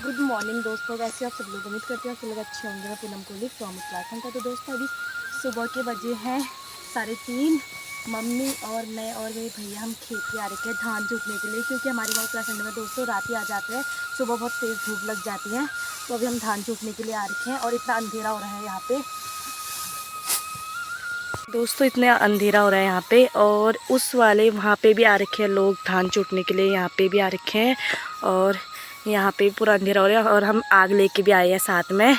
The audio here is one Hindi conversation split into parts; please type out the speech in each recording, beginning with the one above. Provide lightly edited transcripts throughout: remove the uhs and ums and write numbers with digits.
गुड मॉर्निंग दोस्तों। वैसे आप सब लोग उम्मीद करते हैं आप लोग अच्छे होंगे। मैं पूनम कोहली फ्रॉम उत्तराखंड का। तो दोस्तों अभी सुबह के बजे हैं 3:30। मम्मी और मैं और मेरे भैया हम खेत पे आ रखे हैं धान जुटने के लिए, क्योंकि हमारे वहाँ उत्तराखंड में दोस्तों रात ही आ जाते हैं, सुबह बहुत तेज़ धूप लग जाती है। तो अभी हम धान जुटने के लिए आ रखे हैं और इतना अंधेरा हो रहा है यहाँ पे दोस्तों, इतना अंधेरा हो रहा है यहाँ पे। और उस वाले वहाँ पे भी आ रखे हैं लोग धान जुटने के लिए, यहाँ पे भी आ रखे हैं और यहाँ पे पूरा अंधेरा हो रहा है। और हम आग लेके भी आए हैं साथ में।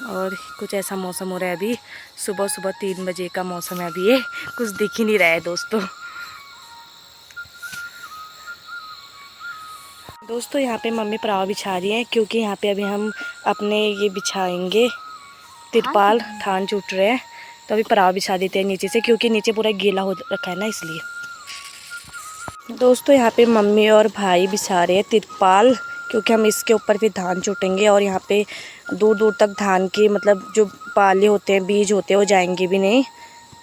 और कुछ ऐसा मौसम हो रहा है अभी, सुबह सुबह 3 बजे का मौसम है अभी, ये कुछ दिख ही नहीं रहा है दोस्तों। दोस्तों यहाँ पे मम्मी परावा बिछा रही है, क्योंकि यहाँ पे अभी हम अपने ये बिछाएंगे तिरपाल। धान जुट रहे हैं तो अभी परावा बिछा देते हैं नीचे से, क्योंकि नीचे पूरा गीला हो रखा है ना, इसलिए। दोस्तों यहाँ पे मम्मी और भाई बिछा रहे हैं तिरपाल, क्योंकि हम इसके ऊपर भी धान छूटेंगे। और यहाँ पे दूर दूर तक धान के मतलब जो पाले होते हैं, बीज होते हैं, वो जाएंगे भी नहीं।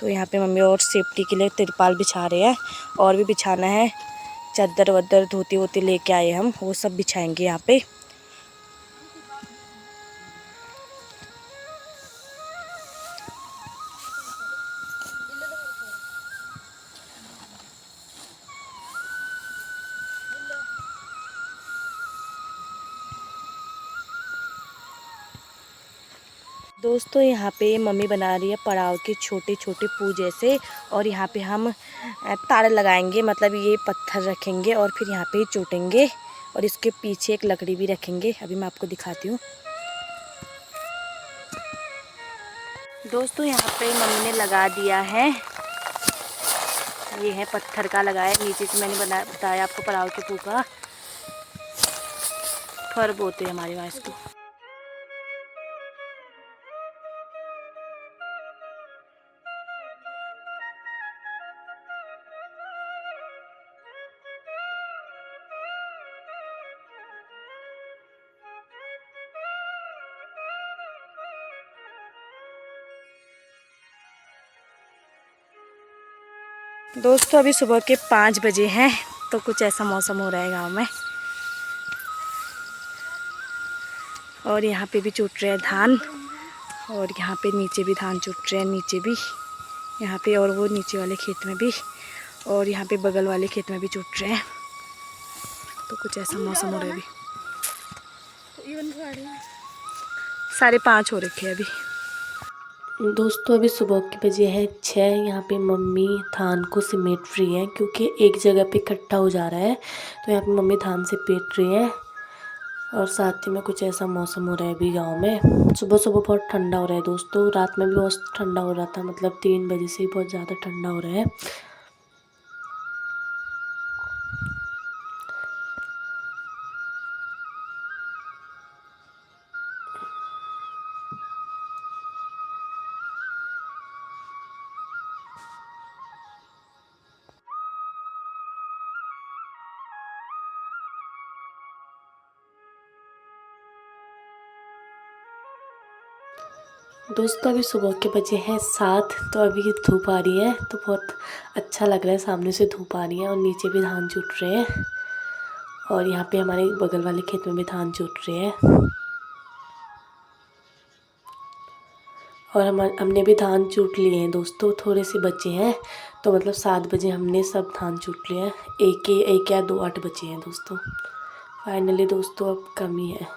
तो यहाँ पे मम्मी और सेफ्टी के लिए तिरपाल बिछा रहे हैं। और भी बिछाना है, चादर वदर धोती वोती लेके आए हम, वो सब बिछाएंगे यहाँ पे। दोस्तों यहाँ पे मम्मी बना रही है पड़ाव के छोटे छोटे पू जैसे। और यहाँ पे हम तारे लगाएंगे, मतलब ये पत्थर रखेंगे और फिर यहाँ पे चोटेंगे। और इसके पीछे एक लकड़ी भी रखेंगे, अभी मैं आपको दिखाती हूँ। दोस्तों यहाँ पे मम्मी ने लगा दिया है, ये है पत्थर का लगाया, नीचे से मैंने बताया आपको पड़ाव के पू का फर बोलते हैं हमारे वहाँ इसको। दोस्तों अभी सुबह के 5 बजे हैं, तो कुछ ऐसा मौसम हो रहा है गांव में। और यहाँ पे भी चुट रहे हैं धान, और यहाँ पे नीचे भी धान चुट रहे हैं, नीचे भी यहाँ पे, और वो नीचे वाले खेत में भी, और यहाँ पे बगल वाले खेत में भी चुट रहे हैं। तो कुछ ऐसा मौसम हो रहा है अभी। 5:30 हो रखे हैं अभी। दोस्तों अभी सुबह के बजे है 6। यहाँ पे मम्मी धान को समेट रही है, क्योंकि एक जगह पे इकट्ठा हो जा रहा है। तो यहाँ पे मम्मी धान से पीट रही है। और साथ ही में कुछ ऐसा मौसम हो रहा है अभी गांव में। सुबह सुबह बहुत ठंडा हो रहा है दोस्तों, रात में भी बहुत ठंडा हो रहा था, मतलब 3 बजे से ही बहुत ज़्यादा ठंडा हो रहा है। दोस्तों अभी सुबह के बजे हैं 7, तो अभी धूप आ रही है, तो बहुत अच्छा लग रहा है। सामने से धूप आ रही है और नीचे भी धान जुट रहे हैं। और यहाँ पे हमारे बगल वाले खेत में भी धान जुट रहे हैं। और हमने भी धान चूट लिए हैं दोस्तों, थोड़े से बचे हैं। तो मतलब 7 बजे हमने सब धान चूट लिए हैं। एक या 2 8 बचे हैं दोस्तों। फाइनली दोस्तों अब कम ही है।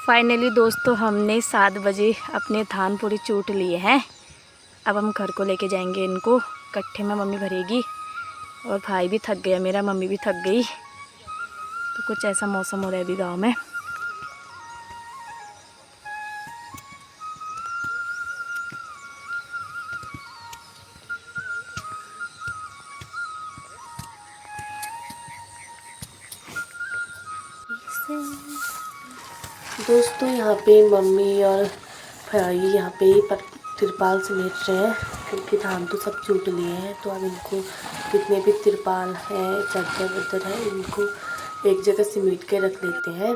फाइनली दोस्तों हमने 7 बजे अपने धान पूरी चूट लिए हैं। अब हम घर को लेके जाएंगे इनको, कट्ठे में मम्मी भरेगी। और भाई भी थक गया मेरा, मम्मी भी थक गई। तो कुछ ऐसा मौसम हो रहा है अभी गाँव में। दोस्तों यहाँ पे मम्मी और भाई यहाँ पे तिरपाल समेट रहे हैं, क्योंकि धान तो सब चूट लिए हैं। तो अब इनको जितने भी तिरपाल हैं, चादर उधर है, इनको एक जगह सिमेट के रख लेते हैं।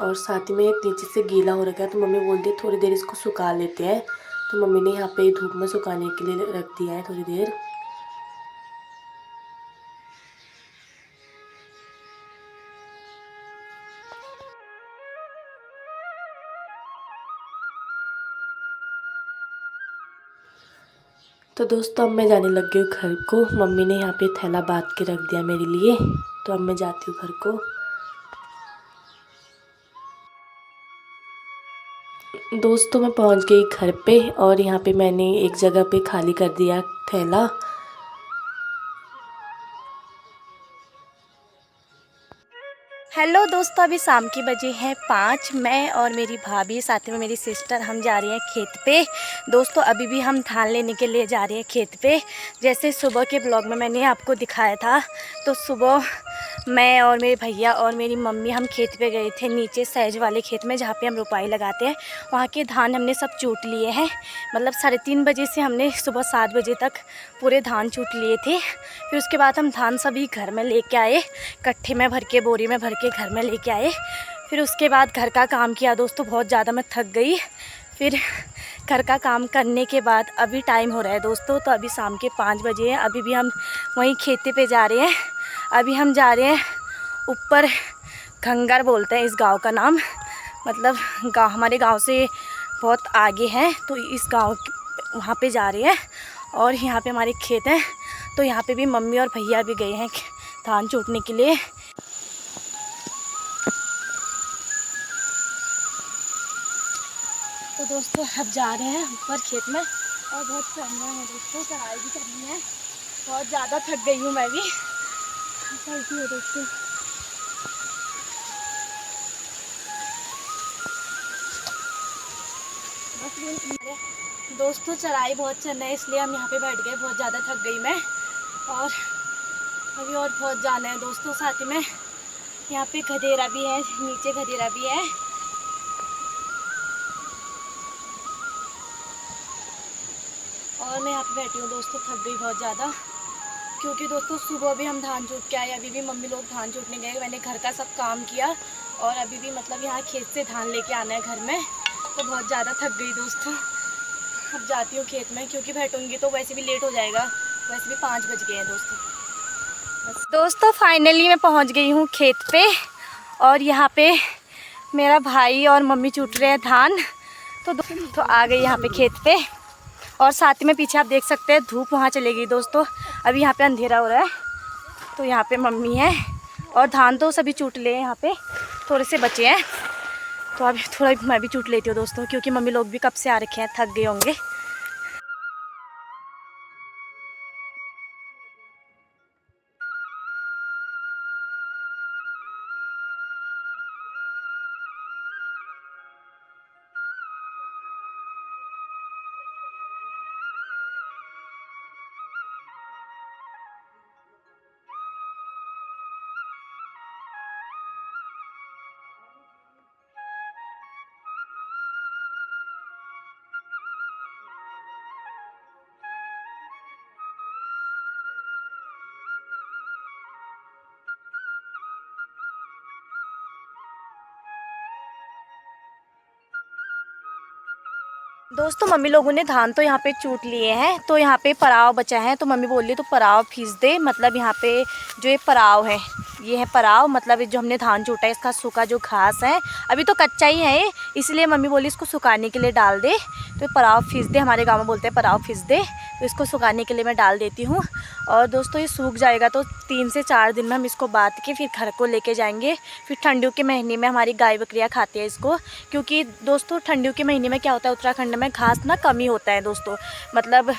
और साथ में नीचे से गीला हो रखा है, तो मम्मी बोलती है थोड़ी देर इसको सुखा लेते हैं। तो मम्मी ने यहाँ पे धूप में सुखाने के लिए रख दिया है थोड़ी देर। तो दोस्तों अब मैं जाने लग गई हूँ घर को। मम्मी ने यहाँ पे थैला बांध के रख दिया मेरे लिए, तो अब मैं जाती हूँ घर को। दोस्तों मैं पहुँच गई घर पे, और यहाँ पे मैंने एक जगह पे खाली कर दिया थैला। हेलो दोस्तों, अभी शाम की बजे हैं 5। मैं और मेरी भाभी साथ में मेरी सिस्टर हम जा रही हैं खेत पे। दोस्तों अभी भी हम धान लेने के लिए जा रहे हैं खेत पे। जैसे सुबह के ब्लॉग में मैंने आपको दिखाया था, तो सुबह मैं और मेरे भैया और मेरी मम्मी हम खेत पे गए थे, नीचे सहज वाले खेत में जहाँ पे हम रोपाई लगाते हैं। वहाँ के धान हमने सब चूट लिए हैं। मतलब 3:30 बजे से हमने सुबह 7 बजे तक पूरे धान चूट लिए थे। फिर उसके बाद हम धान सभी घर में लेके आए, कट्ठे में भर के, बोरी में भर के घर में लेके आए। फिर उसके बाद घर का काम किया दोस्तों, बहुत ज़्यादा मैं थक गई। फिर घर का काम करने के बाद अभी टाइम हो रहा है दोस्तों, तो अभी शाम के 5 बजे हैं। अभी भी हम वहीं खेते पे जा रहे हैं। अभी हम जा रहे हैं ऊपर, घंगर बोलते हैं इस गांव का नाम। मतलब गांव हमारे गांव से बहुत आगे है, तो इस गांव वहाँ पे जा रहे हैं। और यहाँ पे हमारे खेत हैं, तो यहाँ पे भी मम्मी और भैया भी गए हैं धान चूटने के लिए। तो दोस्तों अब जा रहे हैं ऊपर खेत में, और बहुत चढ़ना है दोस्तों, चढ़ाई भी करनी है। बहुत ज़्यादा थक गई हूँ मैं भी। चलती हूँ दोस्तों। दोस्तों चढ़ाई बहुत चलना है, इसलिए हम यहाँ पे बैठ गए। बहुत ज़्यादा थक गई मैं, और अभी और बहुत जाना है दोस्तों। साथ में यहाँ पे गधेरा भी है, नीचे गधेरा भी है। और मैं यहाँ पे बैठी हूँ दोस्तों, थक गई बहुत ज़्यादा। क्योंकि दोस्तों सुबह भी हम धान चूट के आए, अभी भी मम्मी लोग धान चूटने गए। मैंने घर का सब काम किया, और अभी भी मतलब यहाँ खेत से धान लेके आना है घर में। तो बहुत ज़्यादा थक गई दोस्तों। अब जाती हूँ खेत में, क्योंकि बैठूँगी तो वैसे भी लेट हो जाएगा। वैसे भी 5 बज गए हैं दोस्तों। फाइनली मैं पहुँच गई हूँ खेत पे, और यहाँ पे मेरा भाई और मम्मी चूट रहे हैं धान। तो आ गई यहाँ पे खेत पे, और साथ में पीछे आप देख सकते हैं धूप वहाँ चले गई दोस्तों। अभी यहाँ पे अंधेरा हो रहा है। तो यहाँ पे मम्मी है, और धान तो सभी चूट लिए हैं, यहाँ पे थोड़े से बचे हैं। तो अभी थोड़ा मैं भी चूट लेती हूँ दोस्तों, क्योंकि मम्मी लोग भी कब से आ रखे हैं, थक गए होंगे। दोस्तों मम्मी लोगों ने धान तो यहाँ पे चूट लिए हैं, तो यहाँ पे पराव बचा है। तो मम्मी बोल रही तो पराव फीस दे। मतलब यहाँ पे जो ये पराव है, ये है पराव। मतलब जो हमने धान चूटा है, इसका सूखा जो घास है, अभी तो कच्चा ही है ये, इसलिए मम्मी बोली इसको सुखाने के लिए डाल दे। तो पराव फीस दे, हमारे गाँव में बोलते हैं पराव फीस दे। तो इसको सुखाने के लिए मैं डाल देती हूँ। और दोस्तों ये सूख जाएगा तो 3 से 4 दिन में हम इसको बांध के फिर घर को लेके जाएंगे। फिर ठंडियों के महीने में हमारी गाय बकरियाँ खाती है इसको। क्योंकि दोस्तों ठंडियों के महीने में क्या होता है, उत्तराखंड में घास ना कमी होता है दोस्तों। मतलब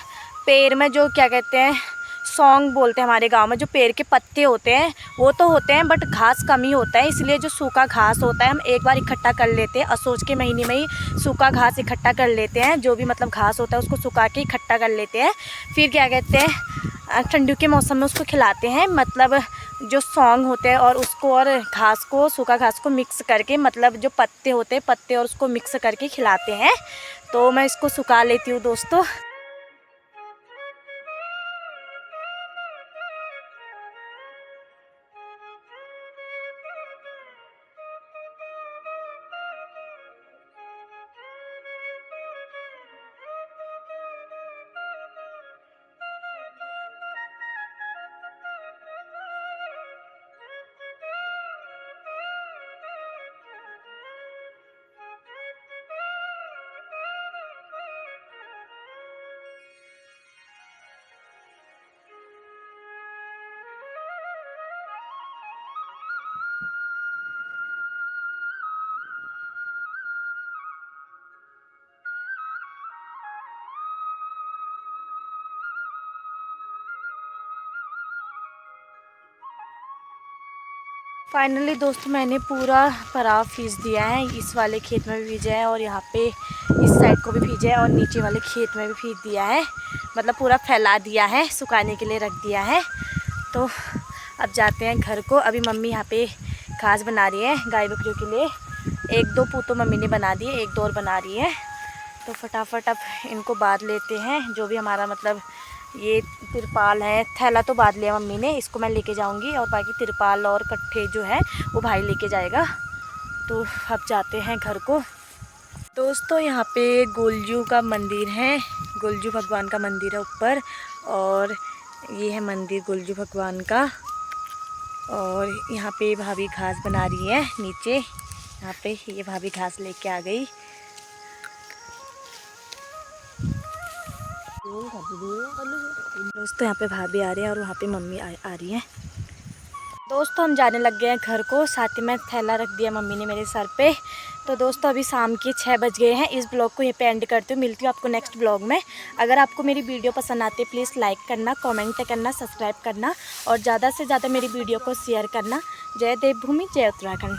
पेड़ में जो क्या कहते हैं, सौंग बोलते हैं हमारे गांव में, जो पेड़ के पत्ते होते हैं वो तो होते हैं, बट घास कमी होता है। इसलिए जो सूखा घास होता है हम एक बार इकट्ठा कर लेते हैं। असोज के महीने में ही सूखा घास इकट्ठा कर लेते हैं। जो भी मतलब घास होता है उसको सुखा के इकट्ठा कर लेते हैं। फिर क्या कहते हैं, ठंडियों के मौसम में उसको खिलाते हैं। मतलब जो सौंग होते हैं और उसको और घास को, सूखा घास को मिक्स करके, मतलब जो पत्ते होते हैं पत्ते और उसको मिक्स करके खिलाते हैं। तो मैं इसको सुखा लेती हूँ दोस्तों। फाइनली दोस्तों मैंने पूरा पराव फीस दिया है, इस वाले खेत में भी भीजा है और यहाँ पे इस साइड को भी भीजा है और नीचे वाले खेत में भी फीस दिया है, मतलब पूरा फैला दिया है, सुखाने के लिए रख दिया है। तो अब जाते हैं घर को। अभी मम्मी यहाँ पे घास बना रही है गाय बकरियों के लिए, 1-2 पूतो मम्मी ने बना दिए, 1-2 और बना रही है। तो फटाफट अब इनको बांध लेते हैं। जो भी हमारा मतलब ये तिरपाल है, थैला तो बांध लिया मम्मी ने, इसको मैं लेके जाऊंगी और बाकी तिरपाल और कट्ठे जो है वो भाई लेके जाएगा। तो अब जाते हैं घर को। दोस्तों यहाँ पे गोलजू का मंदिर है, गोलजू भगवान का मंदिर है ऊपर, और ये है मंदिर गोलजू भगवान का। और यहाँ पे भाभी घास बना रही है नीचे, यहाँ पे ये भाभी घास लेके आ गई। दोस्तों यहाँ पे भाभी आ रही है और वहाँ पे मम्मी आ रही है। दोस्तों हम जाने लग गए हैं घर को, साथ ही में थैला रख दिया मम्मी ने मेरे सर पे। तो दोस्तों अभी शाम के 6 बज गए हैं। इस ब्लॉग को यहीं पे एंड करती हूँ, मिलती हूँ आपको नेक्स्ट ब्लॉग में। अगर आपको मेरी वीडियो पसंद आती है प्लीज़ लाइक करना, कमेंट करना, सब्सक्राइब करना और ज़्यादा से ज़्यादा मेरी वीडियो को शेयर करना। जय देवभूमि, जय उत्तराखंड।